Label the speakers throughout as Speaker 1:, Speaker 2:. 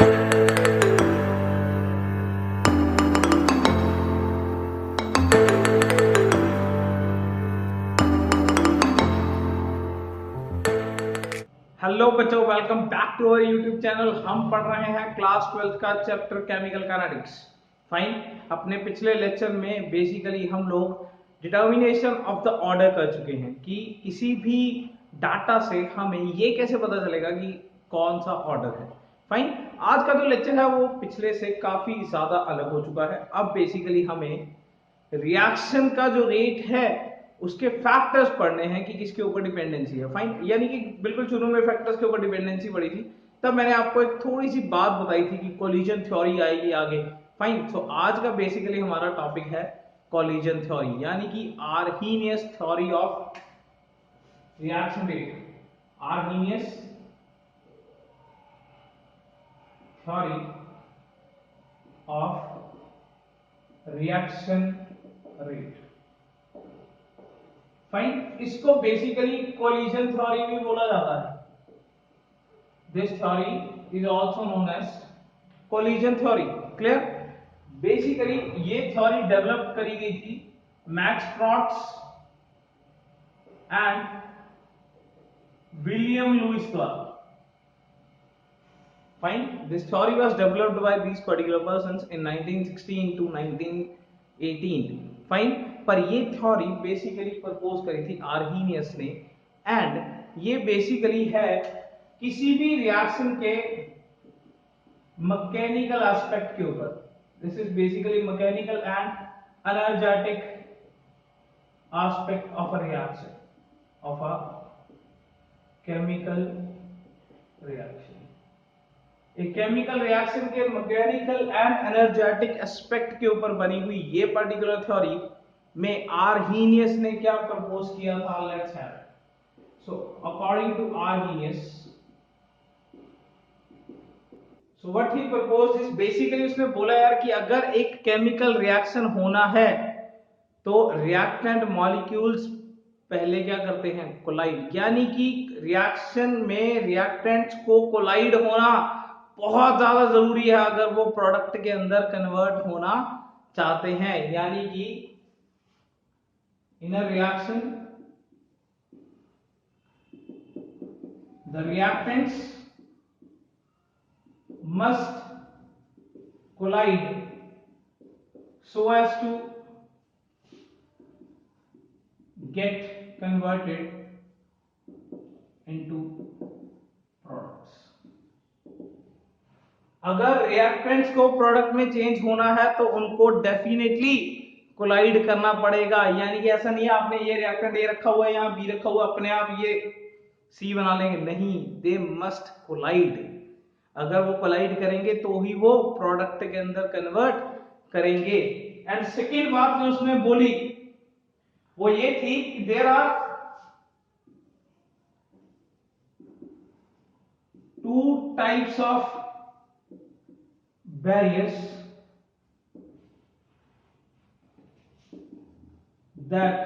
Speaker 1: Hello बच्चों, welcome back to our YouTube channel. हम पढ़ रहे हैं क्लास 12 का चैप्टर केमिकल काइनेटिक्स। फाइन। अपने पिछले लेक्चर में बेसिकली हम लोग डिटर्मिनेशन ऑफ द ऑर्डर कर चुके हैं कि किसी भी डाटा से हमें ये कैसे पता चलेगा कि कौन सा ऑर्डर है। फाइन। आज का जो लेक्चर है वो पिछले से काफी ज्यादा अलग हो चुका है। अब बेसिकली हमें रिएक्शन का जो रेट है उसके फैक्टर्स पढ़ने हैं कि किसके ऊपर डिपेंडेंसी है। फाइन। यानी कि बिल्कुल शुरू में फैक्टर्स के ऊपर डिपेंडेंसी पड़ी थी, तब मैंने आपको एक थोड़ी सी बात बताई थी कि कोलिजन थ्योरी आएगी आगे। फाइन। सो आज का बेसिकली हमारा टॉपिक है कोलिजन थ्योरी, यानी कि Arrhenius theory of reaction rate. Arrhenius theory of reaction rate. Fine. इसको बेसिकली कोलिजन थ्योरी भी बोला जाता है। This theory is also known as collision theory. Clear. Basically ये थ्योरी डेवलप करी गई थी Max Trautz and William Lewis द्वारा। Fine. This theory was developed by these particular persons in 1916 to 1918. Fine. पर ये थ्योरी बेसिकली प्रपोज करी थी Arrhenius ने, एंड ये बेसिकली है किसी भी रिएक्शन के मैकेनिकल एस्पेक्ट के ऊपर। This is basically mechanical and energetic aspect of a reaction, of a chemical reaction. एक केमिकल रिएक्शन के मैकेनिकल एंड एनर्जेटिक एस्पेक्ट के ऊपर बनी हुई ये पर्टिकुलर थ्योरी में आर्हीनियस ने क्या प्रपोज किया था, let's have. So according to Arrhenius, so what he proposed is basically उसने बोला यार कि अगर एक केमिकल रिएक्शन होना है तो रिएक्टेंट मॉलिक्यूल्स पहले क्या करते हैं, कोलाइड। यानी कि रिएक्शन में रिएक्टेंट्स को कोलाइड होना बहुत ज्यादा जरूरी है अगर वो प्रोडक्ट के अंदर कन्वर्ट होना चाहते हैं। यानी कि in a reaction the reactants must collide so as to get converted into products। अगर रिएक्टेंट्स को प्रोडक्ट में चेंज होना है तो उनको डेफिनेटली कोलाइड करना पड़ेगा। यानी कि ऐसा नहीं है आपने ये रिएक्टेंट ए रखा हुआ है, यहाँ बी रखा हुआ, अपने आप ये सी बना लेंगे, नहीं, दे मस्ट कोलाइड। अगर वो कोलाइड करेंगे तो ही वो प्रोडक्ट के अंदर कन्वर्ट करेंगे। एंड सेकेंड बात जो उसने बोली वो ये थी कि there are two types of barriers that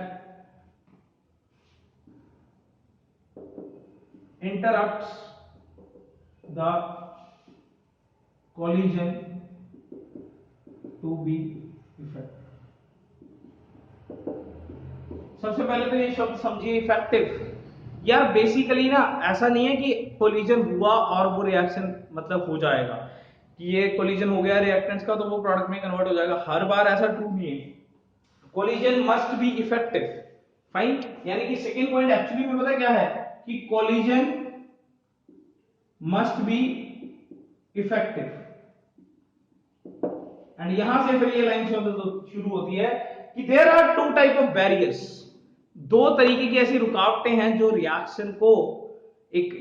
Speaker 1: interrupts the collision to be effective। सबसे पहले तो ये शब्द समझिए, इफेक्टिव। यार बेसिकली ना ऐसा नहीं है कि कोलिजन हुआ और वो रिएक्शन मतलब हो जाएगा कि ये कोलिजन हो गया रिएक्टेंट्स का तो वो प्रोडक्ट में कन्वर्ट हो जाएगा। हर बार ऐसा ट्रू नहीं है। Collision must be effective. Fine. यानी कि सेकेंड पॉइंट एक्चुअली में पता क्या है कि collision must be effective. And यहां से फिर ये लाइन शुरू होती है कि there are two type of barriers. दो तरीके की ऐसी रुकावटें हैं जो रिएक्शन को एक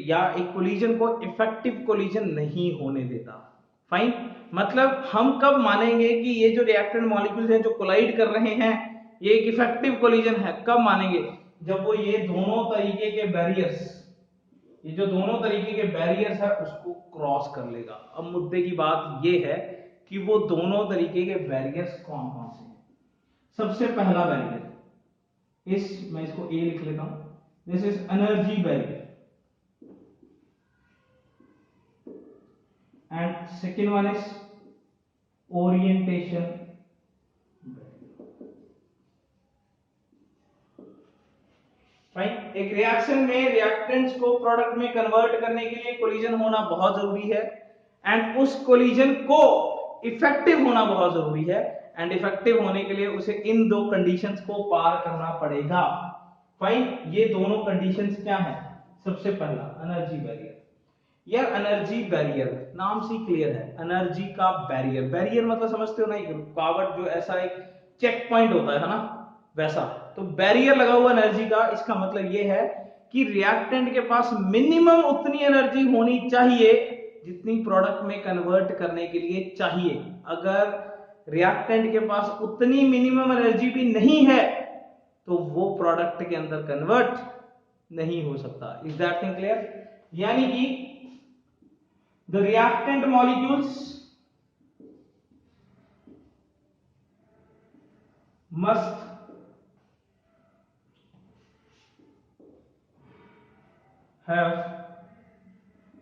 Speaker 1: कोलिजन को इफेक्टिव कोलिजन नहीं होने देता। फाइन। मतलब हम कब मानेंगे कि ये जो रिएक्टेंट मॉलिक्यूल्स हैं जो कोलाइड कर रहे हैं ये एक इफेक्टिव कोलिजन है, कब मानेंगे, जब वो ये दोनों तरीके के बैरियर्स, ये जो दोनों तरीके के बैरियर्स है उसको क्रॉस कर लेगा। अब मुद्दे की बात ये है कि वो दोनों तरीके के बैरियर्स कौन कौन से हैं। सबसे पहला बैरियर मैं इसको ए लिख लेता हूं, this is energy barrier. and second one is orientation. Fine. एक रिएक्शन में रिएक्टेंट्स को प्रोडक्ट में कन्वर्ट करने के लिए कोलिजन होना बहुत जरूरी है, एंड उस कोलिजन को इफेक्टिव होना बहुत जरूरी है, एंड इफेक्टिव होने के लिए उसे इन दो कंडीशंस को पार करना पड़ेगा। फाइन, ये दोनों कंडीशंस क्या है? सबसे पहला एनर्जी बैरियर। यार एनर्जी बैरियर नाम से क्लियर है, एनर्जी का बैरियर। बैरियर मतलब समझते हो ना, रुकावट, जो ऐसा एक चेक पॉइंट होता है ना, वैसा। तो बैरियर लगा हुआ एनर्जी का, इसका मतलब ये है कि रिएक्टेंट के पास मिनिमम उतनी एनर्जी होनी चाहिए जितनी प्रोडक्ट में कन्वर्ट करने के लिए चाहिए। अगर रिएक्टेंट के पास उतनी मिनिमम एनर्जी भी नहीं है तो वो प्रोडक्ट के अंदर कन्वर्ट नहीं हो सकता। Is that thing clear? यानी कि the reactant molecules must have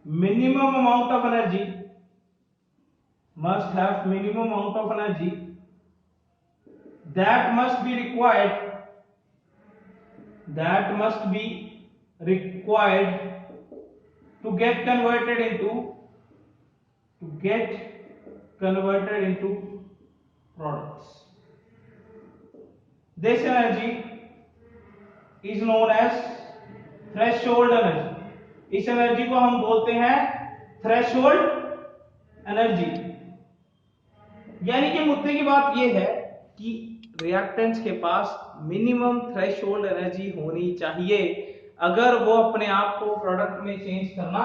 Speaker 1: minimum amount of energy, must have minimum amount of energy that must be required to get converted into products. This energy is known as threshold energy. इस energy को हम बोलते हैं threshold energy. यानी कि मुद्दे की बात यह है कि रिएक्टेंट्स के पास मिनिमम थ्रेशोल्ड एनर्जी होनी चाहिए अगर वो अपने आप को प्रोडक्ट में चेंज करना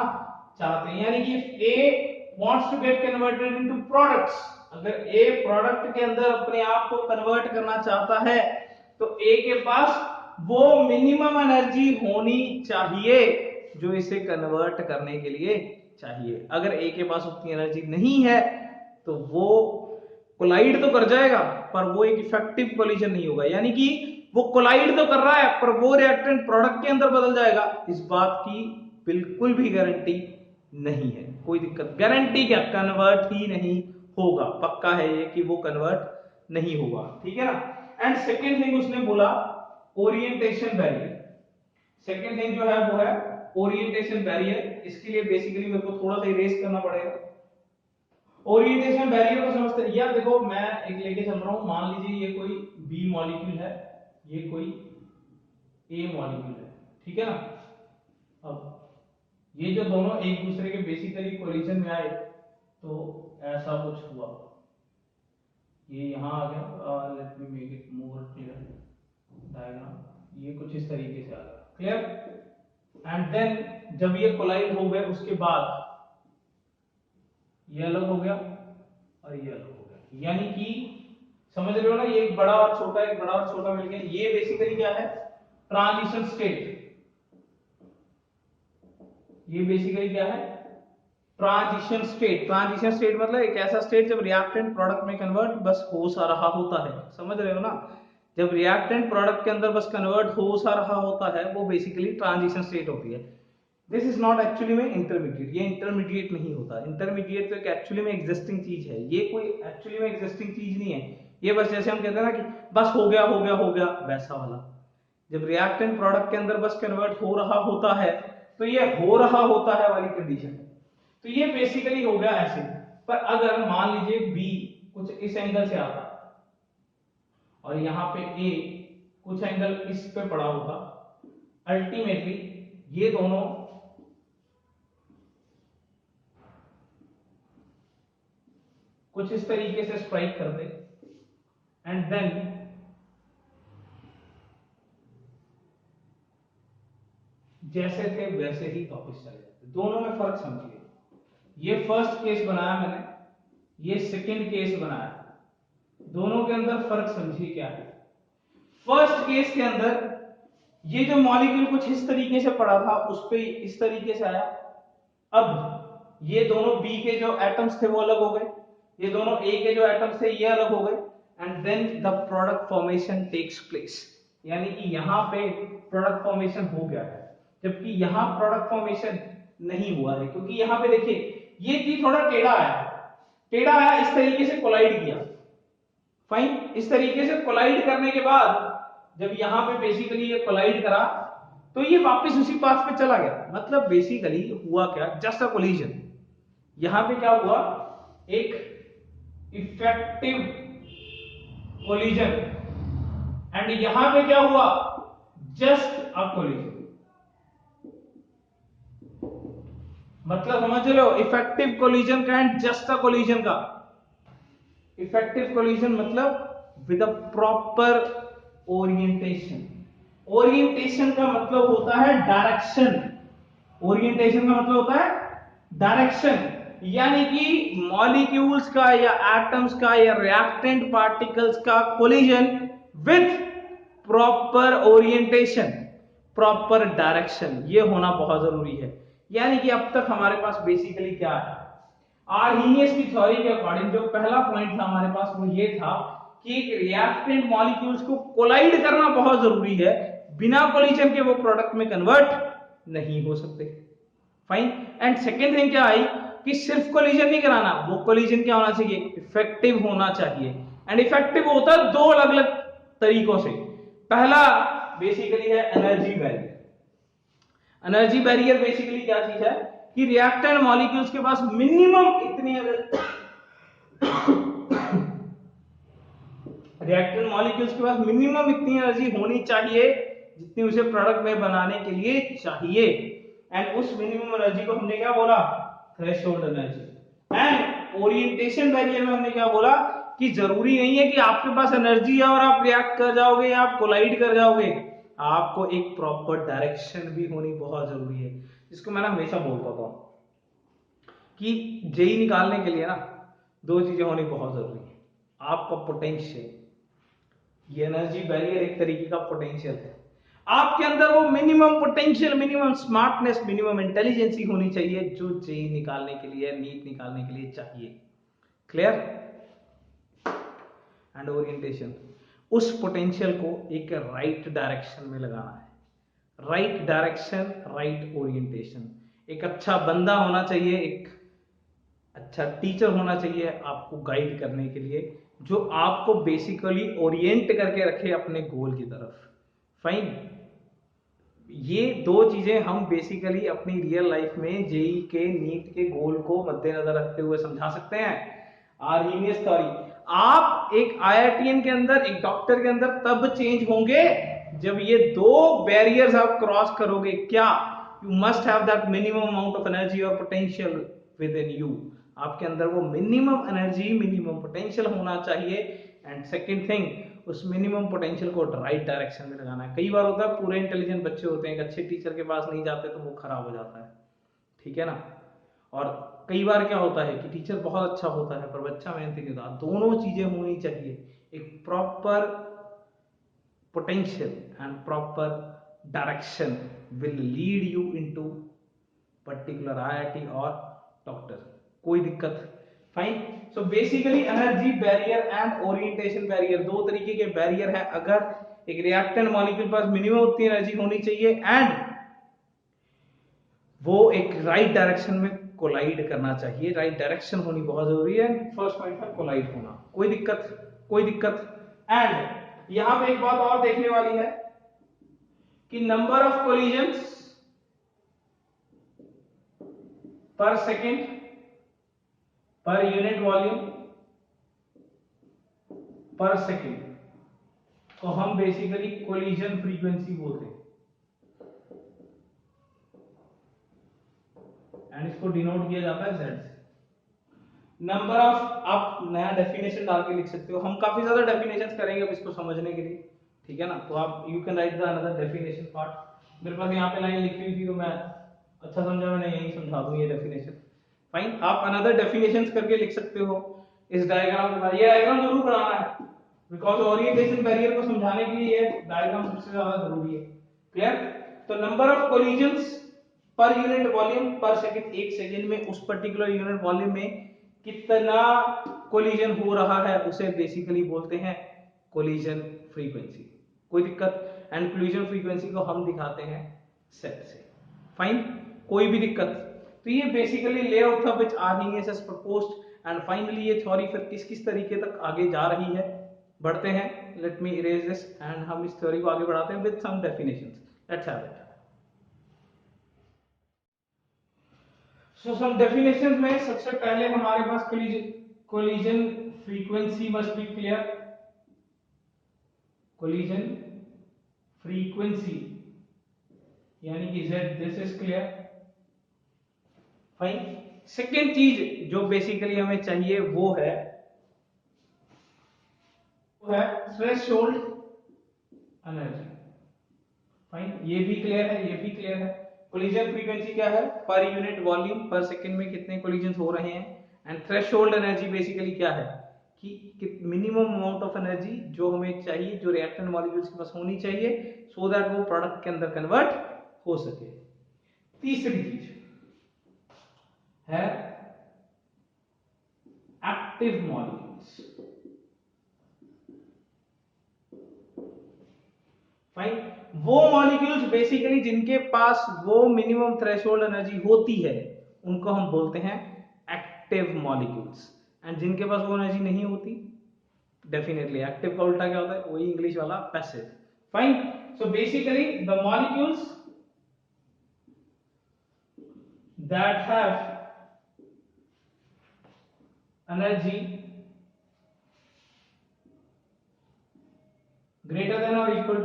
Speaker 1: चाहते हैं। यानी कि A wants to get converted into products, अगर ए प्रोडक्ट के अंदर अपने आप को कन्वर्ट करना चाहता है तो ए के पास वो मिनिमम एनर्जी होनी चाहिए जो इसे कन्वर्ट करने के लिए चाहिए। अगर ए के पास उतनी एनर्जी नहीं है तो वो कोलाइड तो कर जाएगा पर वो एक इफेक्टिव कोलिजन नहीं होगा। यानी कि वो कोलाइड तो कर रहा है पर वो रिएक्टेंट प्रोडक्ट के अंदर बदल जाएगा, इस बात की बिल्कुल भी गारंटी नहीं है। कोई दिक्कत, गारंटी क्या, कन्वर्ट ही नहीं होगा। पक्का है ये कि वो कन्वर्ट नहीं होगा। ठीक है ना। एंड सेकेंड थिंग उसने बोला ओरिएंटेशन बैरियर। सेकेंड थिंग जो है वो है ओरिएंटेशन बैरियर। इसके लिए बेसिकली मेरे को थोड़ा सा इरेज करना पड़ेगा। ओरिएंटेशन बैरियर को समझते हैं। यार देखो, मैं एक लेके चल रहा हूं, मान लीजिए ये कोई बी मॉलिक्यूल है, ये कोई ए मॉलिक्यूल है, ठीक है ना। अब ये जो दोनों एक दूसरे के बेसिकली कोलिजन में आए तो ऐसा कुछ हुआ, ये यहां आ गया, let me make it more clear diagram, ये कुछ इस तरीके से आ गया, क्लियर। एंड देन जब ये कोलाइड हो गए उसके बाद ये अलग हो गया और ये अलग हो गया। यानी कि समझ रहे हो ना, ये एक बड़ा और छोटा, एक बड़ा और छोटा मिल गया। ये बेसिकली क्या है, ट्रांजिशन स्टेट। ये बेसिकली क्या है, ट्रांजिशन स्टेट। ट्रांजिशन स्टेट मतलब एक ऐसा स्टेट जब रिएक्टेंट प्रोडक्ट में कन्वर्ट बस हो सा रहा होता है। समझ रहे हो ना, जब रिएक्टेंट प्रोडक्ट के अंदर बस कन्वर्ट हो सा रहा होता है वो बेसिकली ट्रांजिशन स्टेट होती है। दिस इज नॉट एक्चुअली में इंटरमीडिएट, ये इंटरमीडिएट नहीं होता। इंटरमीडिएट तो एक एक्चुअली में एग्जिस्टिंग चीज है, ये कोई एक्चुअली में एग्जिस्टिंग चीज नहीं है। ये बस जैसे हम कहते हैं ना कि बस हो गया हो गया हो गया, वैसा वाला। जब रिएक्टेंट प्रोडक्ट के अंदर बस कन्वर्ट हो रहा होता है तो ये हो रहा होता है वाली कंडीशन। तो ये बेसिकली हो गया ऐसे। पर अगर मान लीजिए बी कुछ इस एंगल से आता और यहां पे ए कुछ एंगल इस पे पड़ा होता, अल्टीमेटली ये दोनों कुछ इस तरीके से स्ट्राइक करते एंड देन जैसे थे वैसे ही वापस चले जाते। दोनों में फर्क समझिए, ये फर्स्ट केस बनाया मैंने, ये सेकंड केस बनाया, दोनों के अंदर फर्क समझिए क्या है। फर्स्ट केस के अंदर ये जो मॉलिक्यूल कुछ इस तरीके से पड़ा था उस पे इस तरीके से आया। अब ये दोनों बी के जो एटम्स थे वो अलग हो गए, ये दोनों ए के जो एटम्स थे ये अलग हो गए, and then the product formation takes place. यानी कि यहां पे प्रोडक्ट फॉर्मेशन हो गया है, जबकि यहां प्रोडक्ट फॉर्मेशन नहीं हुआ है। क्योंकि यहां पे देखिए ये चीज थोड़ा टेढ़ा आया, इस तरीके से कोलाइड किया। फाइन, इस तरीके से कोलाइड करने के बाद जब यहां पे बेसिकली ये कोलाइड करा तो ये वापस उसी पाथ पे चला गया। मतलब बेसिकली हुआ क्या, जस्ट अ कोलिजन। यहां पे क्या हुआ, एक इफेक्टिव कोलिजन, एंड यहां पे क्या हुआ, जस्ट अ कोलिजन। मतलब समझ रहे हो, इफेक्टिव कोलिजन का एंड जस्ट अ कोलिजन का। इफेक्टिव कोलिजन मतलब with a proper orientation. Orientation का मतलब होता है डायरेक्शन। ओरिएंटेशन का मतलब होता है डायरेक्शन, यानी कि मॉलिक्यूल्स का या एटम्स का या रिएक्टेंट पार्टिकल्स का collision with proper orientation, proper direction, ये होना बहुत जरूरी है। यानी कि अब तक हमारे पास बेसिकली क्या है, आर्हीनियस की थ्योरी के अकॉर्डिंग जो पहला पॉइंट था हमारे पास वो ये था कि एक रिएक्टेंट मॉलिक्यूल्स को कोलाइड करना बहुत जरूरी है, बिना कोलिजन के वो प्रोडक्ट में कन्वर्ट नहीं हो सकते। फाइन, एंड सेकेंड थिंग क्या आई कि सिर्फ कोलिजन नहीं कराना, वो कोलिजन क्या होना चाहिए, इफेक्टिव होना चाहिए। एंड इफेक्टिव होता है दो अलग अलग तरीकों से। पहला बेसिकली है energy barrier. Energy barrier basically क्या चीज है कि रिएक्टेंट मॉलिक्यूल्स के पास मिनिमम इतनी रिएक्टेंट मॉलिक्यूल्स के पास मिनिमम इतनी एनर्जी होनी चाहिए जितनी उसे प्रोडक्ट में बनाने के लिए चाहिए। एंड उस मिनिमम एनर्जी को हमने क्या बोला, threshold energy. And orientation barrier में हमने क्या बोला कि जरूरी नहीं है कि आपके पास एनर्जी है और आप रिएक्ट कर जाओगे या आप कोलाइड कर जाओगे, आपको एक प्रॉपर डायरेक्शन भी होनी बहुत जरूरी है। जिसको मैं हमेशा बोलता था कि जेई निकालने के लिए ना दो चीजें होनी बहुत जरूरी है, आपका पोटेंशियल, ये एनर्जी बैरियर एक तरीके का पोटेंशियल है, आपके अंदर वो minimum potential, minimum smartness, minimum intelligency होनी चाहिए जो जेई निकालने के लिए, नीट निकालने के लिए चाहिए। क्लियर? एंड ओरिएंटेशन, उस पोटेंशियल को एक राइट डायरेक्शन में लगाना है। Right direction, right orientation. एक अच्छा बंदा होना चाहिए, एक अच्छा टीचर होना चाहिए आपको गाइड करने के लिए, जो आपको बेसिकली ओरिएंट करके रखे अपने गोल की तरफ। फाइन, ये दो चीजें हम बेसिकली अपनी रियल लाइफ में जेई के, नीट के गोल को मद्देनजर रखते हुए समझा सकते हैं। आर्हीनियस थ्योरी, आप एक आईआईटीएन के अंदर, एक डॉक्टर के अंदर तब चेंज होंगे जब ये दो बैरियर्स आप क्रॉस करोगे। क्या? You must have that minimum amount of energy और पोटेंशियल विद इन यू। आपके अंदर वो मिनिमम एनर्जी, मिनिमम पोटेंशियल होना चाहिए। एंड सेकेंड थिंग, उस मिनिमम पोटेंशियल को राइट डायरेक्शन में लगाना है। कई बार होता है पूरे इंटेलिजेंट बच्चे होते हैं, एक अच्छे टीचर के पास नहीं जाते तो वो खराब हो जाता है, ठीक है ना। और कई बार क्या होता है कि टीचर बहुत अच्छा होता है पर बच्चा मेहनती नहीं होता। दोनों चीजें होनी चाहिए, एक proper potential and proper direction will lead you into particular IIT और डॉक्टर, कोई दिक्कत। Fine, so basically energy barrier and orientation barrier दो तरीके के बैरियर है। अगर एक रिएक्टेंट मॉलिक्यूल पास मिनिमम उतनी एनर्जी होनी चाहिए एंड वो एक राइट डायरेक्शन में कोलाइड करना चाहिए, राइट डायरेक्शन होनी बहुत जरूरी है। फर्स्ट पॉइंट था कोलाइड होना, कोई दिक्कत, कोई दिक्कत। एंड यहां पे एक बात और देखने वाली है कि नंबर ऑफ कोलिजन्स पर सेकेंड पर यूनिट वॉल्यूम पर सेकेंड को हम बेसिकली कोलिजन फ्रीक्वेंसी बोलते हैं। एंड इसको डिनोट किया जाता है Z से। नंबर ऑफ, आप नया डेफिनेशन डाल के लिख सकते हो, हम काफी ज्यादा डेफिनेशंस करेंगे अब इसको समझने के लिए, ठीक है ना। तो आप you can write the another definition part. मेरे पास यहाँ पे लाइन लिखी हुई थी तो मैं अच्छा समझा, मैंने यही समझा दूं ये डेफिनेशन। फाइन, आप अनदर डेफिनेशंस करके लिख सकते हो इस डायग्राम के बाद। ये डायग्राम जरूर बनाना है बिकॉज ओरिएंटेशन बैरियर को समझाने के लिए ये डायग्राम सबसे ज्यादा जरूरी है। क्लियर? तो number of collisions per unit volume पर सेकंड, एक सेकंड में उस पर्टिकुलर यूनिट वॉल्यूम में कितना कोलिजन हो रहा है उसे बेसिकली बोलते हैं कोलिजन फ्रीक्वेंसी। कोई दिक्कत? एंड कोलिजन फ्रीक्वेंसी को हम दिखाते हैं सेट से। फाइन, कोई भी दिक्कत? तो ये बेसिकली लेआउट था विच आर्रहीनियस हैज प्रपोज्ड एंड फाइनली ये थ्योरी फिर किस किस तरीके तक आगे जा रही है, बढ़ते हैं। Let me erase this and हम इस थ्योरी को आगे बढ़ाते हैं with some definitions. Let's have it. So some definitions में सबसे पहले हमारे पास collision frequency must be clear. Collision frequency यानी कि Z, this is clear, fine. Second चीज जो बेसिकली हमें चाहिए वो है थ्रेशोल्ड एनर्जी, फाइन। ये भी क्लियर है, ये भी क्लियर है। कोलिजन फ्रीक्वेंसी क्या है, पर यूनिट वॉल्यूम पर सेकंड में कितने कोलिजन हो रहे हैं। एंड थ्रेशोल्ड एनर्जी बेसिकली क्या है कि मिनिमम अमाउंट ऑफ एनर्जी जो हमें चाहिए, जो रिएक्टेंट मॉलिक्यूल्स के पास होनी चाहिए सो दैट वो प्रोडक्ट के अंदर कन्वर्ट हो सके। तीसरी चीज है एक्टिव मॉलिक्यूल्स, फाइन। वो मॉलिक्यूल्स बेसिकली जिनके पास वो मिनिमम थ्रेशोल्ड एनर्जी होती है उनको हम बोलते हैं एक्टिव मॉलिक्यूल्स, एंड जिनके पास वो एनर्जी नहीं होती, डेफिनेटली एक्टिव का उल्टा क्या होता है, वही इंग्लिश वाला passive, fine. So basically the molecules that have energy greater than or equal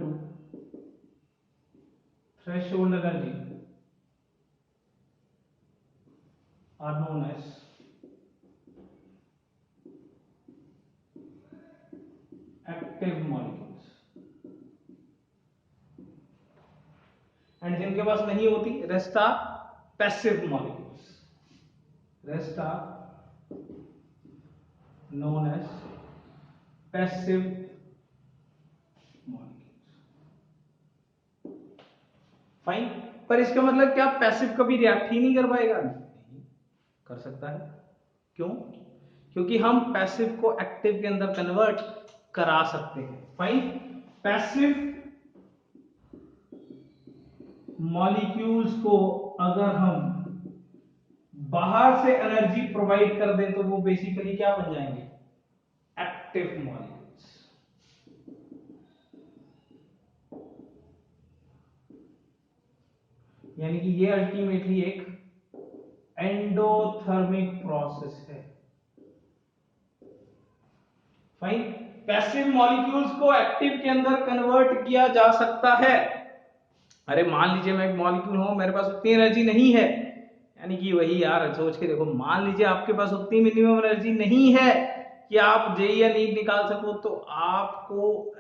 Speaker 1: to threshold energy are known as active molecules, and जिनके पास नहीं होती rest are passive molecules, rest are known as passive molecules, fine. पर इसका मतलब क्या passive कभी react ही नहीं कर पाएगा? नहीं कर सकता है। क्यों? क्योंकि हम पैसिव को एक्टिव के अंदर कन्वर्ट करा सकते हैं, फाइन। पैसिव मॉलिक्यूल्स को अगर हम बाहर से एनर्जी प्रोवाइड कर दें तो वो बेसिकली क्या बन जाएंगे, एक्टिव मॉलिक्यूल्स। यानी कि ये अल्टीमेटली एक एंडोथर्मिक प्रोसेस है, फाइन। पैसिव मॉलिक्यूल्स को एक्टिव के अंदर कन्वर्ट किया जा सकता है। अरे मान लीजिए मैं एक मॉलिक्यूल हूं, मेरे पास उतनी एनर्जी नहीं है, यानी कि वही यार सोच के देखो, मान लीजिए आपके पास उतनी मिनिमम एनर्जी नहीं है कि आप जेई या नीट निकाल सको, तो आपको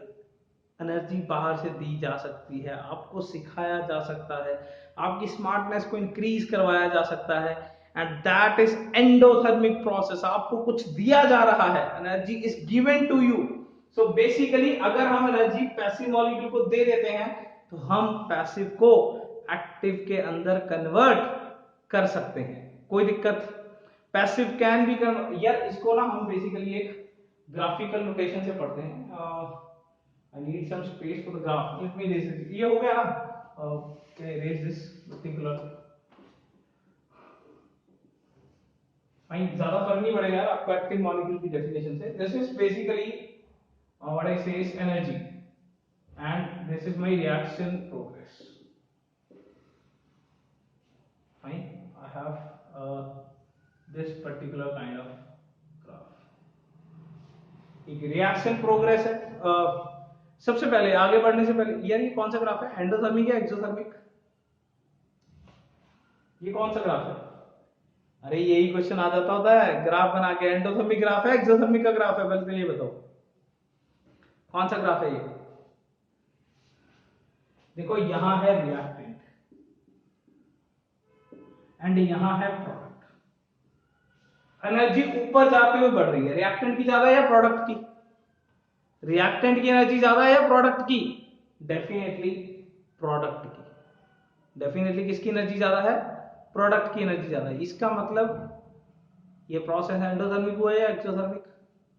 Speaker 1: एनर्जी बाहर से दी जा सकती है, आपको सिखाया जा सकता है, आपकी स्मार्टनेस को इंक्रीज करवाया जा सकता है, and that is endothermic process. आपको कुछ दिया जा रहा है, energy is given to you. So basically अगर हम एनर्जी पैसिव मॉलिक्यूल को दे देते हैं तो हम पैसिव को एक्टिव के अंदर कन्वर्ट कर सकते हैं, कोई दिक्कत। पैसिव कैन बी यार इसको ना हम बेसिकली एक ग्राफिकल नोटेशन से पढ़ते हैं। I need some space for the graph, let me erase it. ये हो गया ना, okay, erase this particular, fine. ज्यादा फर्क नहीं पड़ेगा यार आपको एक्टिव मॉलिक्यूल की डेफिनेशन से। This is basically what I say is energy and this is my reaction progress, fine। I have this particular kind of graph, एक reaction progress है। सबसे पहले आगे बढ़ने से पहले यार ये कौन सा ग्राफ है, एंडोथर्मिक या एक्सोथर्मिक? ये कौन सा ग्राफ है? अरे यही क्वेश्चन आ जाता होता है ग्राफ बना के, एंडोथर्मिक ग्राफ है एक्सोथर्मिक का ग्राफ है? पहले ये बताओ कौन सा ग्राफ है ये। देखो यहां है रिएक्टेंट एंड यहां है प्रोडक्ट, एनर्जी ऊपर जाते हुए बढ़ रही है, रिएक्टेंट की ज्यादा या प्रोडक्ट की? रिएक्टेंट की एनर्जी ज्यादा है या प्रोडक्ट की? डेफिनेटली प्रोडक्ट की। डेफिनेटली किसकी एनर्जी ज्यादा है? प्रोडक्ट की एनर्जी ज्यादा है। इसका मतलब ये प्रोसेस एंडोथर्मिक हुआ या एक्सोथर्मिक?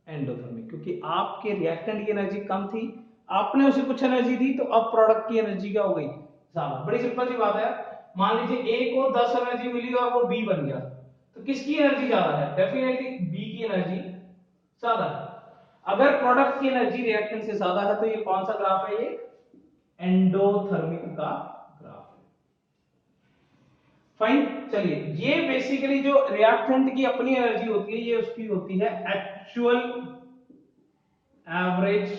Speaker 1: एंडोथर्मिक, क्योंकि आपके रिएक्टेंट की एनर्जी कम थी, आपने उसे कुछ एनर्जी दी तो अब प्रोडक्ट की एनर्जी क्या हो गई, ज्यादा। बड़ी सिंपल सी बात है, मान लीजिए ए को 10 एनर्जी मिली और वो बी बन गया, तो किसकी एनर्जी ज्यादा है, डेफिनेटली बी की एनर्जी ज्यादा है। अगर प्रोडक्ट की एनर्जी रिएक्टेंट से ज्यादा है तो ये कौन सा ग्राफ है, ये एंडोथर्मिक का ग्राफ है। फाइन, चलिए ये बेसिकली जो रिएक्टेंट की अपनी एनर्जी होती है ये उसकी होती है actual average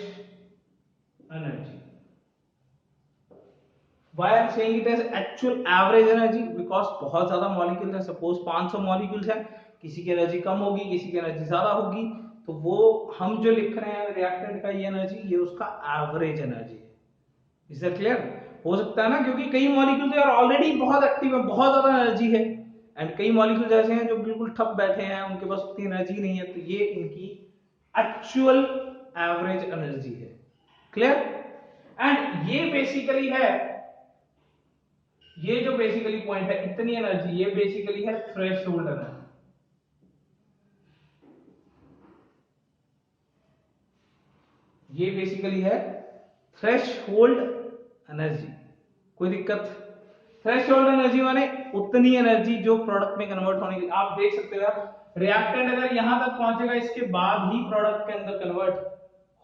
Speaker 1: energy. Why I'm saying it as actual average energy? Because बहुत ज्यादा मॉलिक्यूल है, सपोज 500 मॉलिक्यूल्स हैं, किसी की एनर्जी कम होगी, किसी की एनर्जी ज्यादा होगी, तो वो हम जो लिख रहे हैं रिएक्टेंट का ये एनर्जी, ये उसका एवरेज एनर्जी है। Is that clear? हो सकता है ना, क्योंकि कई मॉलिक्यूल तो यार ऑलरेडी बहुत एक्टिव है, बहुत ज्यादा एनर्जी है, एंड कई मॉलिक्यूल ऐसे हैं जो बिल्कुल ठप बैठे हैं, उनके पास उतनी एनर्जी नहीं है, तो ये इनकी एक्चुअल एवरेज एनर्जी है। क्लियर? एंड ये बेसिकली है, ये जो बेसिकली पॉइंट है इतनी एनर्जी, ये बेसिकली है थ्रेशोल्ड एनर्जी। ये बेसिकली है थ्रेशोल्ड एनर्जी। कोई दिक्कत? थ्रेशोल्ड एनर्जी माने उतनी एनर्जी जो प्रोडक्ट में कन्वर्ट होने की। आप देख सकते हो रिएक्टेंट अगर यहां तक पहुंचेगा, इसके बाद ही प्रोडक्ट के अंदर कन्वर्ट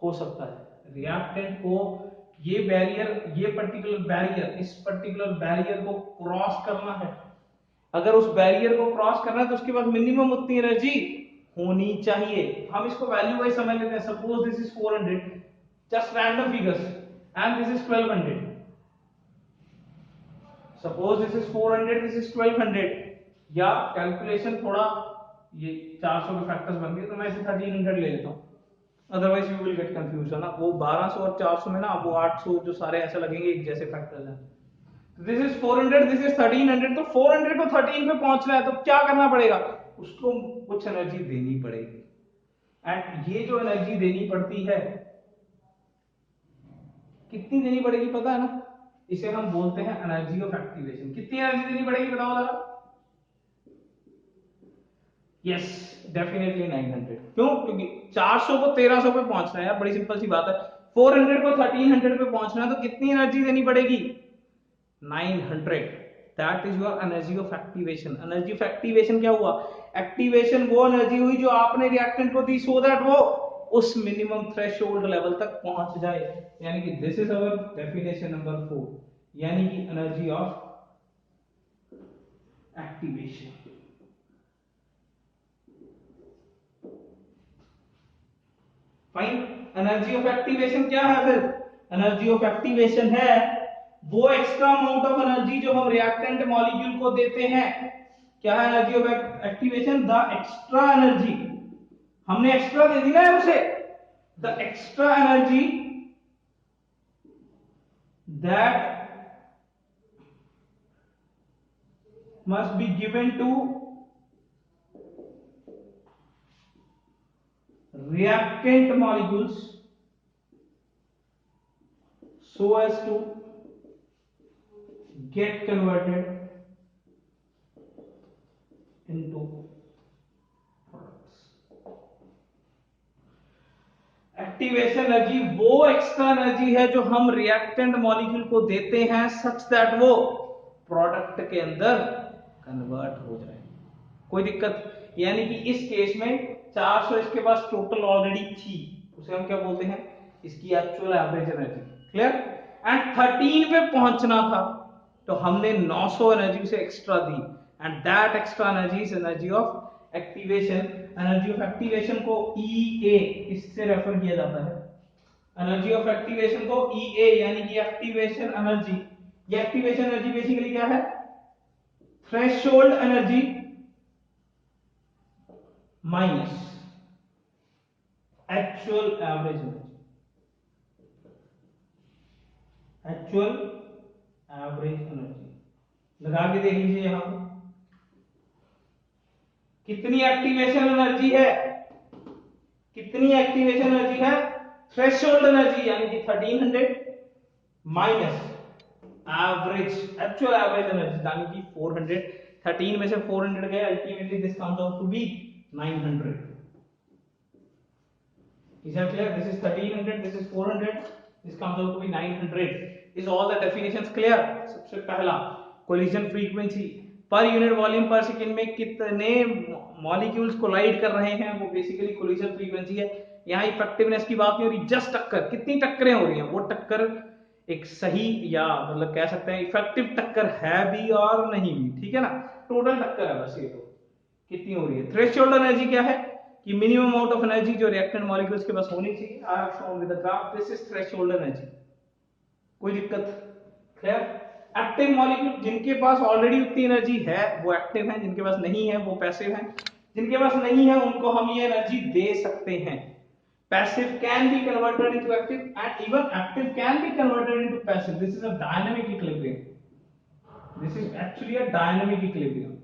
Speaker 1: हो सकता है। रिएक्टेंट को ये बैरियर, ये पर्टिकुलर बैरियर, इस पर्टिकुलर बैरियर को क्रॉस करना है। अगर उस बैरियर को क्रॉस करना है तो उसके पास मिनिमम उतनी एनर्जी होनी चाहिए। हम इसको वैल्यू वाइज समझ लेते हैं। Suppose this is 400, just random figures, and this is 1200। Suppose this is 400, this is 1200, या कैलकुलेशन थोड़ा ये 400 के फैक्टर्स बन गए तो मैं इसे 1300 ले लेता हूं, otherwise you will get confusion ना। वो 1200 और 400 में ना वो 800 जो सारे ऐसे लगेंगे एक जैसे फैक्टर्स हैं। दिस इज 400, दिस इज 1300, तो 400 को 13 पे पहुंचना है तो क्या करना पड़ेगा, उसको कुछ एनर्जी देनी पड़ेगी। एंड ये जो एनर्जी देनी पड़ती है, कितनी देनी पड़ेगी पता है ना, इसे हम बोलते हैं एनर्जी ऑफ एक्टिवेशन। कितनी एनर्जी देनी पड़ेगी बताओ जरा? Yes, definitely 900। क्यों? क्योंकि 400 को 1300 पे पहुंचना है यार, बड़ी सिंपल सी बात है। 400 को 1300 पे पहुंचना है तो कितनी एनर्जी देनी पड़ेगी? 900। That is your energy of activation. Energy of activation क्या हुआ? एक्टिवेशन वो एनर्जी हुई जो आपने रिएक्टेंट को दी, सो दैट वो उस मिनिमम थ्रेशोल्ड लेवल तक पहुंच जाए। यानी कि this is our definition number 4, यानी कि energy of activation. Fine, energy of activation क्या है फिर? एनर्जी ऑफ एक्टिवेशन है वो एक्स्ट्रा अमाउंट ऑफ एनर्जी जो हम रिएक्टेंट मॉलिक्यूल को देते हैं। क्या है energy of activation? The extra energy, हमने एक्स्ट्रा दे दी ना उसे, the extra energy that must be given to reactant molecules so as to get converted into products। Activation energy वो एक्स्ट्रा एनर्जी है जो हम रिएक्टेंट मॉलिक्यूल को देते हैं सच दैट वो प्रोडक्ट के अंदर कन्वर्ट हो जाए। कोई दिक्कत? यानी कि इस केस में 400 इसके पास टोटल ऑलरेडी थी, उसे हम क्या बोलते हैं? इसकी actual average energy. Clear? And 13 पे पहुंचना था तो हमने 900 एनर्जी से extra the, and that extra energy is energy of activation. Energy of activation को EA इससे रेफर किया जाता है। एनर्जी ऑफ एक्टिवेशन को EA यानी कि एक्टिवेशन एनर्जी। ये एक्टिवेशन एनर्जी बेसिकली क्या है? Threshold energy minus actual average energy. Actual average energy लगा के देख लीजिए यहां पर कितनी एक्टिवेशन एनर्जी है, कितनी एक्टिवेशन एनर्जी है? थ्रेशोल्ड एनर्जी यानी कि 1300 minus average, actual average energy यानी कि 400। 13 में से 400 गए, ultimately this comes out to be 900। Is that clear? This is 1300, this is 400, this comes out to be 900. Is all the definitions clear? सबसे पहला collision frequency per unit volume पर second में कितने मॉलिक्यूल्स कोलाइड कर रहे हैं, वो basically collision frequency है। यहाँ इफेक्टिवनेस की बात नहीं हो रही, जस्ट टक्कर, कितनी टक्करें हो रही हैं, वो टक्कर एक सही या मतलब कह सकते हैं इफेक्टिव टक्कर है भी और नहीं भी, ठीक है ना, टोटल टक्कर है बस ये, तो कितनी हो रही है। थ्रेशोल्ड एनर्जी क्या है कि मिनिमम अमाउंट ऑफ एनर्जी जो रिएक्टेंट मॉलिक्यूल्स के पास होनी चाहिए। I have shown with the graph, this is threshold energy, कोई दिक्कत? क्लियर? एक्टिव मॉलिक्यूल जिनके पास ऑलरेडी उतनी एनर्जी है वो एक्टिव हैं, जिनके पास नहीं है वो पैसिव हैं। जिनके पास नहीं है उनको हम ये एनर्जी दे सकते हैं। Passive can be converted into active and even active can be converted into passive. This is a dynamic equilibrium, this is actually a dynamic equilibrium,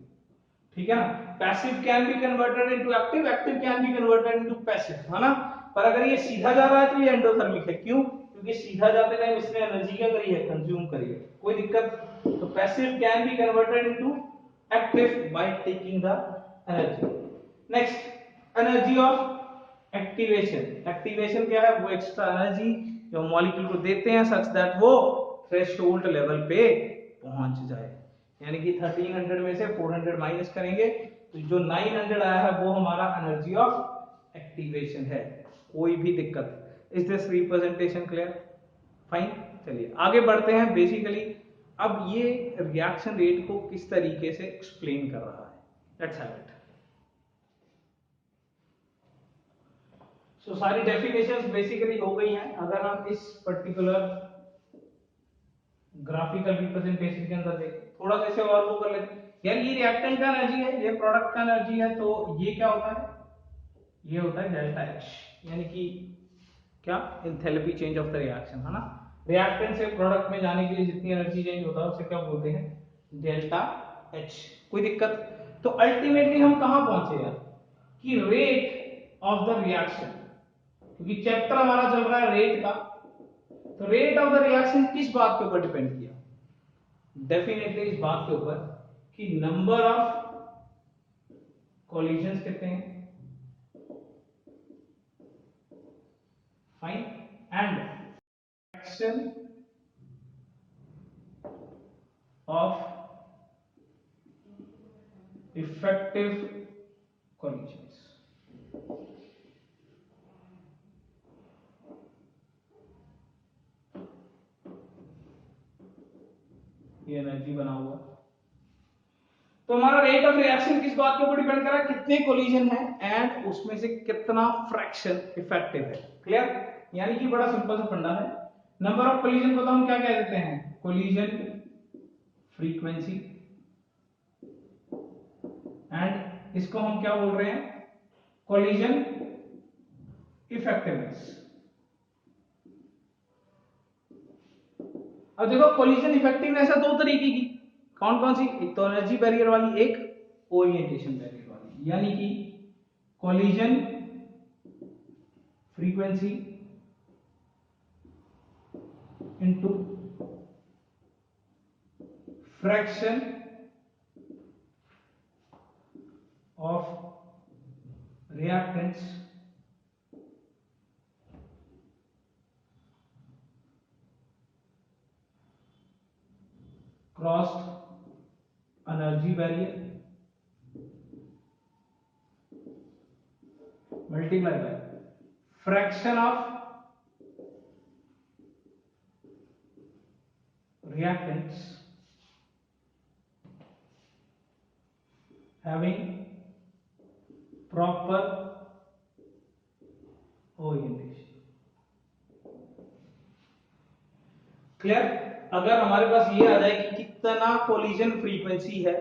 Speaker 1: ठीक है ना। Passive can be converted into active, active can be converted into passive, है ना। पर अगर ये सीधा जा रहा है तो ये एंडोथर्मिक है, क्यों? क्योंकि सीधा जाते टाइम इसने एनर्जी क्या करी है, कंज्यूम करी है, कोई दिक्कत? तो passive can be converted into active by taking the energy. Next, energy of activation. Activation क्या है? वो एक्स्ट्रा एनर्जी जो मॉलिक्यूल को देते हैं सच दैट वो थ्रेशोल्ड लेवल पे पहुंच जाए। यानी कि 1300 में से 400 माइनस करेंगे तो जो 900 आया है वो हमारा एनर्जी ऑफ एक्टिवेशन है, कोई भी दिक्कत? Is this representation clear? Fine, चलिए आगे बढ़ते हैं। बेसिकली अब ये रिएक्शन रेट को किस तरीके से एक्सप्लेन कर रहा है, लेट्स हैव इट। सो सारी डेफिनेशंस बेसिकली हो गई हैं। अगर हम इस पर्टिकुलर ग्राफिकल रिप्रेजेंटेशन के अंदर देखें, थोड़ा सा इसे और वो कर लेते हैं। यार ये रिएक्टेंट का एनर्जी है, ये प्रोडक्ट का एनर्जी है, तो ये क्या होता है? ये होता है डेल्टा एच, यानी कि क्या? Enthalpy change of the reaction, है ना। रिएक्टेंट से प्रोडक्ट में जाने के लिए जितनी एनर्जी चेंज होता है उसे क्या बोलते हैं? डेल्टा एच, कोई दिक्कत? तो अल्टीमेटली हम कहां पहुंचे यार कि रेट ऑफ द रिएक्शन, क्योंकि चैप्टर हमारा चल रहा है रेट का, तो रेट ऑफ द रिएक्शन किस बात के ऊपर डिपेंड किया? डेफिनेटली इस बात के ऊपर कि नंबर ऑफ कोलिजन्स कितने हैं, fine, and fraction of effective collisions. ये एनर्जी बना हुआ, तो हमारा रेट ऑफ रिएक्शन किस बात के ऊपर डिपेंड कर रहा है? कितने कोलिजन है एंड उसमें से कितना फ्रैक्शन इफेक्टिव है। क्लियर? यानी कि बड़ा सिंपल सा फंडा है। नंबर ऑफ कोलिजन को तो हम क्या कह देते हैं? कोलिजन फ्रीक्वेंसी, एंड इसको हम क्या बोल रहे हैं? Collision effectiveness. अब देखो कोलिजन इफेक्टिवनेस है दो तरीके की, कौन कौन सी? एक तो एनर्जी बैरियर वाली, एक ओरिएंटेशन बैरियर वाली। यानी कि collision frequency into fraction of reactants crossed energy barrier multiply by fraction of reactants having proper orientation। Clear? अगर हमारे पास ये आ जाए कि कितना कोलिजन फ्रीक्वेंसी है,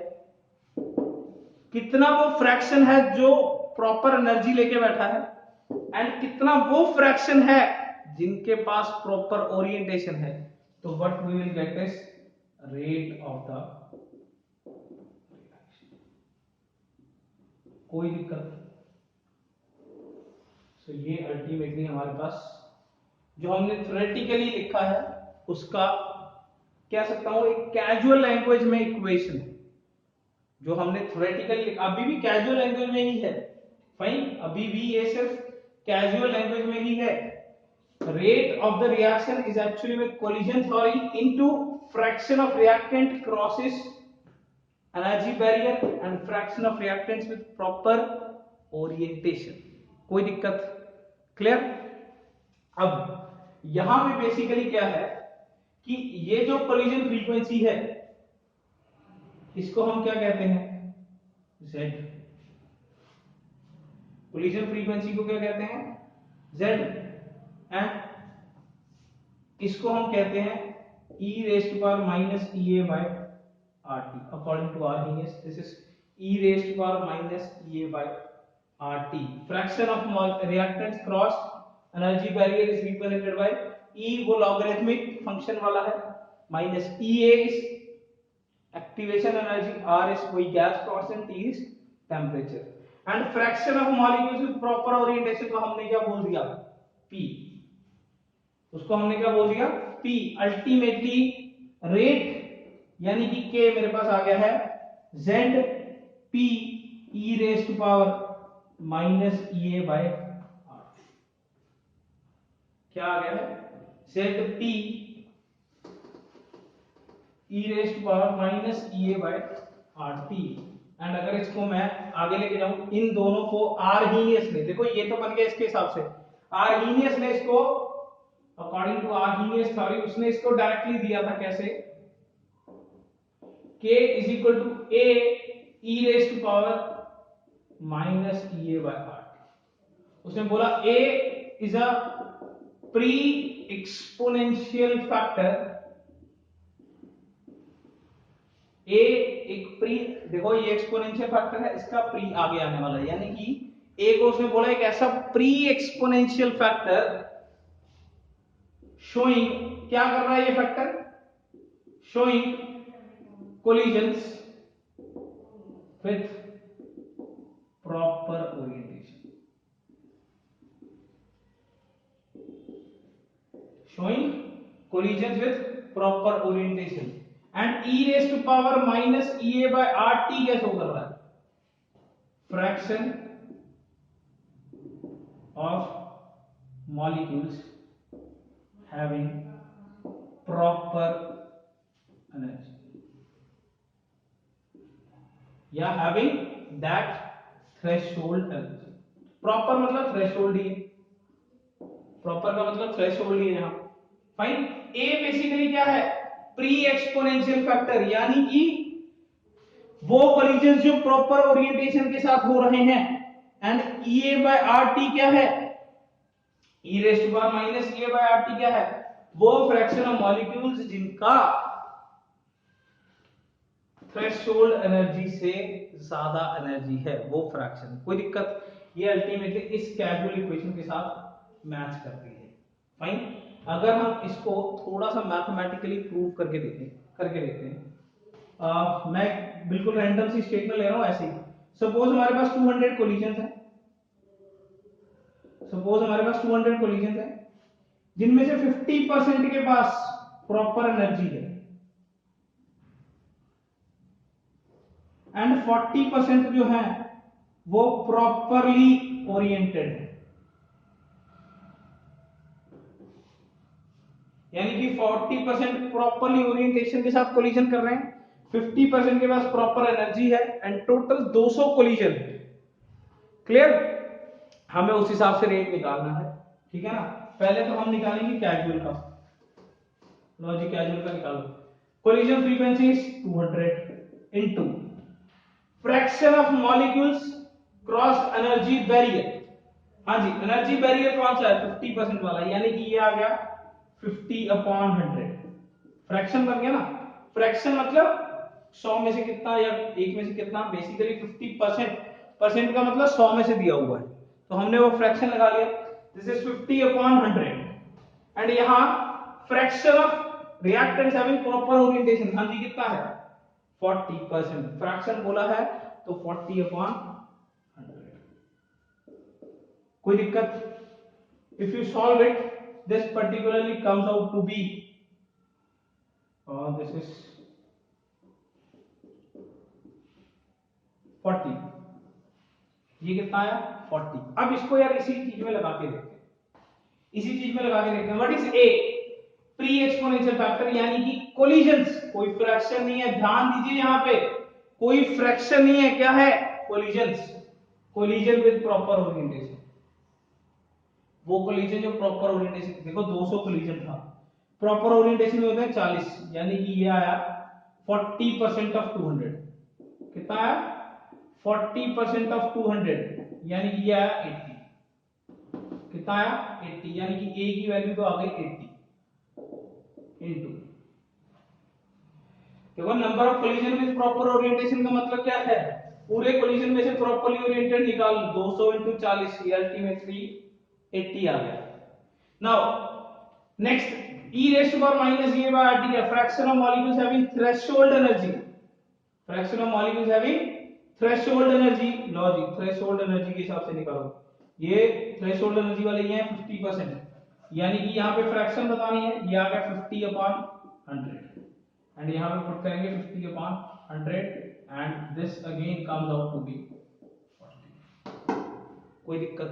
Speaker 1: कितना वो फ्रैक्शन है जो प्रॉपर एनर्जी लेके बैठा है, एंड कितना वो फ्रैक्शन है जिनके पास प्रॉपर ओरिएंटेशन है, तो what we will get is rate of the reaction. कोई दिक्कत? सो ये अल्टीमेटली हमारे पास जो हमने थ्योरेटिकली लिखा है उसका कह सकता हूं एक कैजुअल लैंग्वेज में इक्वेशन है। जो हमने थ्योरेटिकली अभी भी कैजुअल लैंग्वेज में ही है, फाइन, अभी भी ये सिर्फ कैजुअल लैंग्वेज में ही है, rate of the reaction is actually with collision theory into fraction of reactant crosses energy barrier and fraction of reactants with proper orientation. कोई दिक्कत? क्लियर? अब यहां पे बेसिकली क्या है कि ये जो कोलिजन फ्रीक्वेंसी है इसको हम क्या कहते हैं? Z. कोलिजन फ्रीक्वेंसी को क्या कहते हैं? Z. एंड इसको हम कहते हैं e raised to power minus EA by RT. According to Arrhenius, this is e raised to power minus EA by RT. Fraction of reactants cross energy barrier is represented by E, वो logarithmic function वाला है, minus EA is activation energy, R is कोई gas constant, T is temperature. And fraction of molecules with proper orientation को हमने क्या बोल दिया? P. उसको हमने क्या बोल दिया? P. अल्टीमेटली रेट यानी कि K मेरे पास आ गया है Z P e raise to power minus EA by R. क्या आ गया है? Z P e raise to power minus EA by RT. And अगर इसको मैं आगे लेके जाऊं, इन दोनों को आर्हीनियस ने, देखो ये तो बन गया इसके हिसाब से, आर्हीनियस ने इसको अकॉर्डिंग टू आर्हीनियस थ्योरी उसने इसको डायरेक्टली दिया था कैसे? K is equal to A e raised to power minus EA by RT. उसने बोला A is a pre-exponential factor. A एक प्री, देखो ये एक्सपोनेंशियल फैक्टर है, इसका प्री आगे आने वाला है, यानी कि A को उसने बोला एक ऐसा प्री एक्सपोनेंशियल फैक्टर showing, क्या कर रहा है ये factor? showing collisions with proper orientation. Showing collisions with proper orientation. And e raised to power minus EA by RT क्या शो कर रहा है? Fraction of molecules having proper energy या having that threshold energy. Proper मतलब threshold ही है, proper का मतलब threshold ही है यहां. फाइन. ए बेसिकली क्या है? प्री एक्सपोनेंशियल फैक्टर, यानी कि वो कोलिजन जो प्रॉपर ओरिएंटेशन के साथ हो रहे हैं. एंड EA by RT क्या है? e raised to power minus EA by RT क्या है? वो फ्रैक्शन ऑफ मॉलिक्यूल्स जिनका थ्रेशोल्ड एनर्जी से ज्यादा एनर्जी है, वो फ्रैक्शन. कोई दिक्कत? ये अल्टीमेटली इस कैजुअल इक्वेशन के साथ मैच करती है. फाइन. अगर हम इसको थोड़ा सा मैथमेटिकली प्रूव करके देखते हैं, मैं बिल्कुल रैंडम सी स्टेटमेंट ले रहा हूं ऐसे ही. सपोज हमारे पास 200 कोलिजन्स हैं, सपोज हमारे पास 200 कोलिजन्स हैं, जिनमें से 50% के पास प्रॉपर एनर्जी है एंड 40% जो है वो प्रॉपरली ओरिएंटेड है. यानी कि 40% प्रॉपरली ओरिएंटेशन के साथ कोलिजन कर रहे हैं, 50% के पास प्रॉपर एनर्जी है एंड टोटल 200 कोलिजन. क्लियर? हमें उस हिसाब से रेट निकालना है. ठीक है ना? पहले तो हम निकालेंगे कैजुअल का. लॉजिक कैजुअल का निकालो. Collision frequency is 200 into fraction of molecules cross energy barrier. हाँ जी, एनर्जी बैरियर कौन सा है? 50% वाला, यानी कि ये आ गया 50/100. फ्रैक्शन बन गया ना. फ्रैक्शन मतलब 100 में से कितना या 1 में से कितना. बेसिकली 50% का मतलब 100 में से दिया हुआ है, तो हमने वो फ्रैक्शन लगा लिया. This is 50/100. एंड यहां fraction of reactants having proper orientation, हाँ जी कितना है? 40%. फ्रैक्शन बोला है तो 40/100. कोई दिक्कत? If you solve it, this particularly comes out to be this is 40. ये कितना आया? 40. अब इसको यार इसी चीज में लगा के देखते हैं. इसी चीज में लगा के देखते हैं। What is a? Pre exponential factor यानी कि कोलिजन्स, कोई फ्रैक्शन नहीं है, ध्यान दीजिए यहां पे कोई फ्रैक्शन नहीं है, क्या है? Collisions, collision with proper orientation. वो कोलिजन जो प्रॉपर ओरिएंटेशन, देखो 200 कोलिजन था, प्रॉपर ओरिएंटेशन में होते हैं 40, यानी कि ये आया 40% ऑफ 200। कितना आया? 40% ऑफ 200, यानी कि ये आया 80। कितना आया? 80, यानी कि a की वैल्यू तो आ गई 80 इनटू, देखो number of collision with proper orientation का मतलब क्या है? पूरे कोलिजन में से प्रॉपर्ली ओरिएंटेड निकाल, 200 इंटू 40, अल्टीमेटली 80 आ गया। Now next, e raised to power minus e by RT है fraction of molecules having threshold energy, fraction of molecules having threshold energy, logic threshold energy के हिसाब से निकालो। ये थ्रेशोल्ड एनर्जी वाले ये है 50%, यानी कि यहां पे फ्रैक्शन बतानी है, ये आ गया 50/100 एंड यहां पे पुट करेंगे 50/100 and this again comes out to be 40। कोई दिक्कत?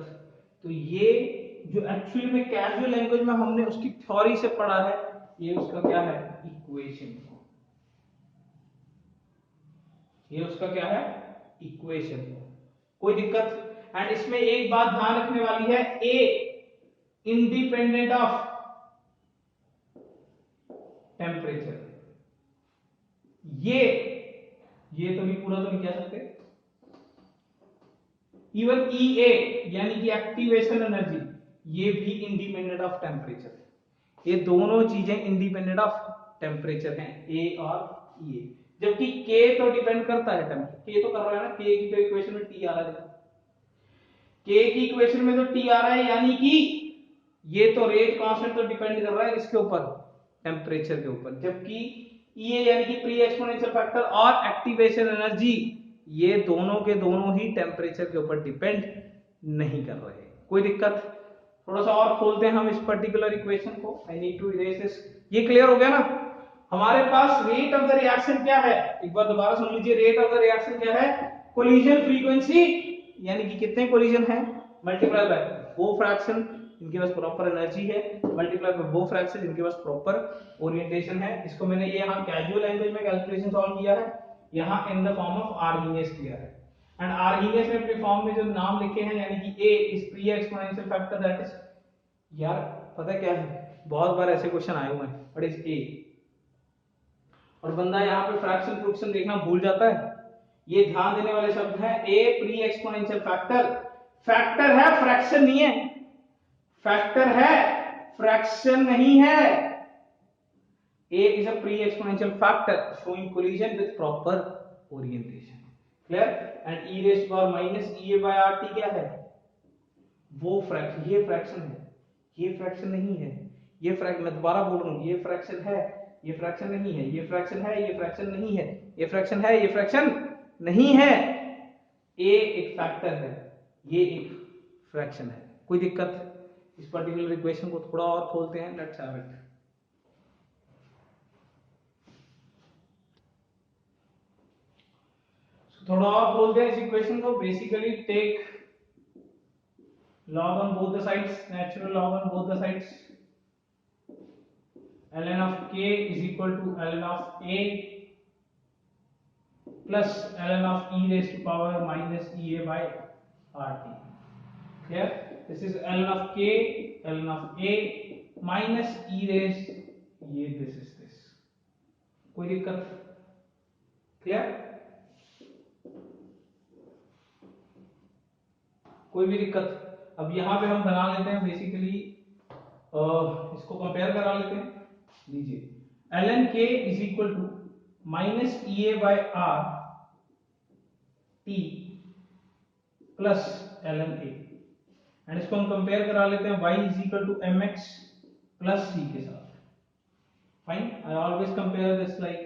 Speaker 1: तो ये जो एक्चुअली में कैजुअल लैंग्वेज में हमने उसकी थ्योरी से पढ़ा है, ये उसका क्या है? इक्वेशन। ये उसका क्या है? इक्वेशन। कोई दिक्कत? एंड इसमें एक बात ध्यान रखने वाली है, ए इंडिपेंडेंट ऑफ टेम्परेचर। ये तो भी पूरा तो नहीं कह सकते। इवन EA यानी कि एक्टिवेशन एनर्जी, ये भी इंडिपेंडेंट ऑफ टेम्परेचर। ये दोनों चीजें इंडिपेंडेंट ऑफ टेम्परेचर हैं, A और EA। जबकि K तो डिपेंड करता है टेम्परेचर, K तो कर रहा है ना, K की तो इक्वेशन में T आ रहा है, K की इक्वेशन में तो T आ रहा है, यानी कि ये तो रेट कांस्टेंट तो डिपेंड कर रहा है इसके ऊपर, टेम्परेचर के ऊपर। जबकि EA यानी कि प्री एक्सपोनेंशियल फैक्टर और एक्टिवेशन एनर्जी, ये दोनों के दोनों ही टेम्परेचर के ऊपर डिपेंड नहीं कर रहे। कोई दिक्कत? थोड़ा सा और खोलते हैं हम इस पर्टिकुलर इक्वेशन को। I need to erase this. ये क्लियर हो गया ना? हमारे पास रेट ऑफ द रिएक्शन क्या है, एक बार दोबारा सुन लीजिए। रेट ऑफ द रिएक्शन क्या है? कोलिजन फ्रीक्वेंसी, यानी कि कितने कोलिजन है, मल्टीप्लाई बाय वो फ्रैक्शन जिनके पास प्रॉपर एनर्जी है, मल्टीप्लाई बाय वो फ्रैक्शन जिनके पास प्रॉपर ओरिएंटेशन है। इसको मैंने ये यहां कैजुअल लैंग्वेज में कैलकुलेशन सॉल्व किया है, यहां इन द फॉर्म ऑफ आर्गीनियस किया है। एंड आर्गीनियस ने अपने फॉर्म में जो नाम लिखे हैं, यानी कि a is pre exponential factor, that is, यार पता क्या है, बहुत बार ऐसे क्वेश्चन आए हुए हैं, व्हाट इज a, और बंदा यहाँ पे फ्रैक्शन फ्रैक्शन देखना भूल जाता है। ये ध्यान देने वाले शब्द हैं, a pre exponential factor, factor है फ्रैक्शन नहीं है, फैक्टर है फ्रैक्शन नहीं है। A is a pre-exponential factor showing collision with proper orientation. Clear? And e raised to power minus EA by RT क्या है? वो फ्रैक्शन, ये फ्रैक्शन है, ये फ्रैक्शन नहीं है, ये फ्रैक्शन, मैं दोबारा बोल रहा हूँ, ये फ्रैक्शन है, ये फ्रैक्शन नहीं है, ये फ्रैक्शन है, ये फ्रैक्शन नहीं है, ये फ्रैक्शन है, ये फ्रैक्शन नहीं है। A एक फैक्टर है, ये एक फ्रैक्शन है। कोई दिक्कत? इस पर्टिकुलर इक्वेशन को थोड़ा और खोलते हैं, लेट्स हैव इट। थोड़ा और खोलते हैं इस इक्वेशन को। Basically take log on both the sides, natural log on both the sides, ln of k is equal to ln of a plus ln of e raised to power minus ea by rt. Clear? This is ln of k, ln of a minus e raised, ये this is this. कोई दिक्कत? Clear? कोई भी दिक्कत? अब यहां पे हम बना लेते हैं बेसिकली, इसको कंपेयर करा लेते हैं। लीजिए ln k is equal to minus ea by r t plus ln a, and इसको हम कंपेयर करा लेते हैं y is equal to mx plus c के साथ। Fine, I always compare this like,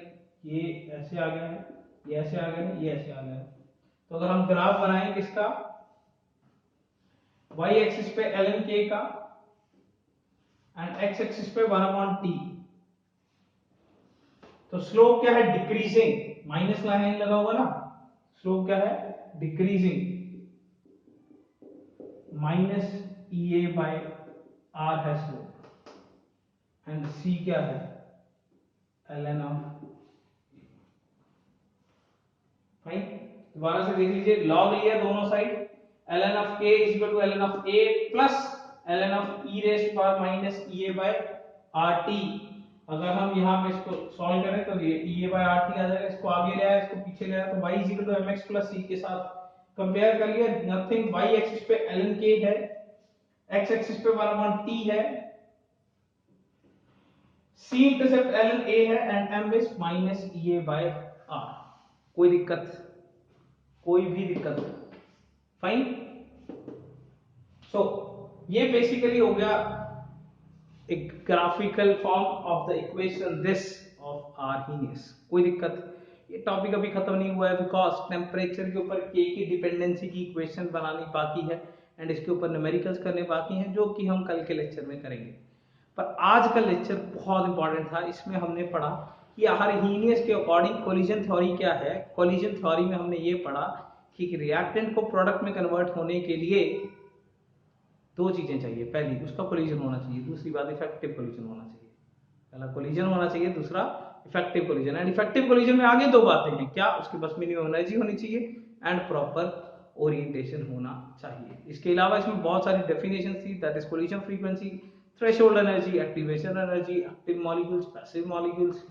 Speaker 1: ये ऐसे आ गया है, ये ऐसे आ गया है, ये ऐसे आ गया है। तो अगर हम ग्राफ बनाएं किसका, y एक्सिस पे ln k का एंड x एक्सिस पे 1/t, तो स्लोप क्या है? डिक्रीजिंग, माइनस लाइन लगा होगा ना, स्लोप क्या है? Decreasing, minus ea by R है स्लोप एंड C क्या है ln ऑफ। फाइन, दोबारा से देख लीजिए, लॉग लिया दोनों साइड, ln of k is equal to ln of a plus ln of e raise power minus ea by rt। अगर हम यहाँ पे इसको सॉल्व करें तो ये ea बाय rt आ जाएगा, इसको आगे ले आया, इसको पीछे ले आया, तो y is equal to mx plus c के साथ कंपेयर कर लिया। नथिंग, y एक्सिस पे ln k है, x एक्सिस पे 1/t है, c इंटरसेप्ट ln a है and m is minus ea by r। कोई दिक्कत, कोई भी दिक्कत? फाइन। सो ये बेसिकली हो गया एक graphical form of the equation this of Arrhenius. कोई दिक्कत? ये टॉपिक अभी खत्म नहीं हुआ है बिकॉज टेम्परेचर के ऊपर के की डिपेंडेंसी की इक्वेशन बनानी बाकी है एंड इसके ऊपर न्यूमेरिकल्स करने बाकी हैं, जो कि हम कल के लेक्चर में करेंगे। पर आज का लेक्चर बहुत इंपॉर्टेंट था, इसमें हमने पढ़ा कि आर्हीनियस के अकॉर्डिंग कोलिजन थ्योरी क्या है। कोलिजन थ्योरी में हमने ये पढ़ा कि रिएक्टेंट को प्रोडक्ट में कन्वर्ट होने के लिए दो चीजें चाहिए, पहली उसका कोलिजन होना चाहिए, दूसरी बात इफेक्टिव कोलिजन होना चाहिए। पहला कोलिजन होना चाहिए, दूसरा effective collision. And effective collision में आगे दो बातें हैं, क्या? उसके पास मिनिमम एनर्जी होनी चाहिए एंड प्रॉपर ओरिएंटेशन होना चाहिए। इसके अलावा इसमें बहुत सारी डेफिनेशन थी, that is collision frequency, threshold energy, activation energy, active molecules, passive molecules,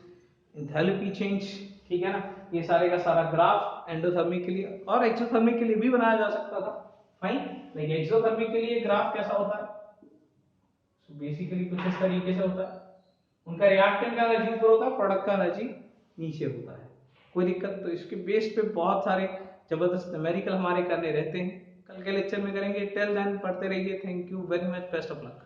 Speaker 1: enthalpy change, ठीक है ना। ये सारे का सारा ग्राफ एंडोथर्मिक के लिए और एक्सोथर्मिक के लिए भी बनाया जा सकता था। फाइन, लेकिन एक्सोथर्मिक के लिए ग्राफ कैसा होता है? So बेसिकली कुछ इस तरीके से होता है, उनका रिएक्टेंट का एनर्जी ऊपर होता है, प्रोडक्ट का एनर्जी नीचे होता है। कोई दिक्कत? तो इसके बेस पे बहुत सारे जबरदस्त न्यूमेरिकल हमारे करने रहते हैं, कल के लेक्चर में करेंगे। टिल देन पढ़ते रहिए। Thank you very much, best of luck.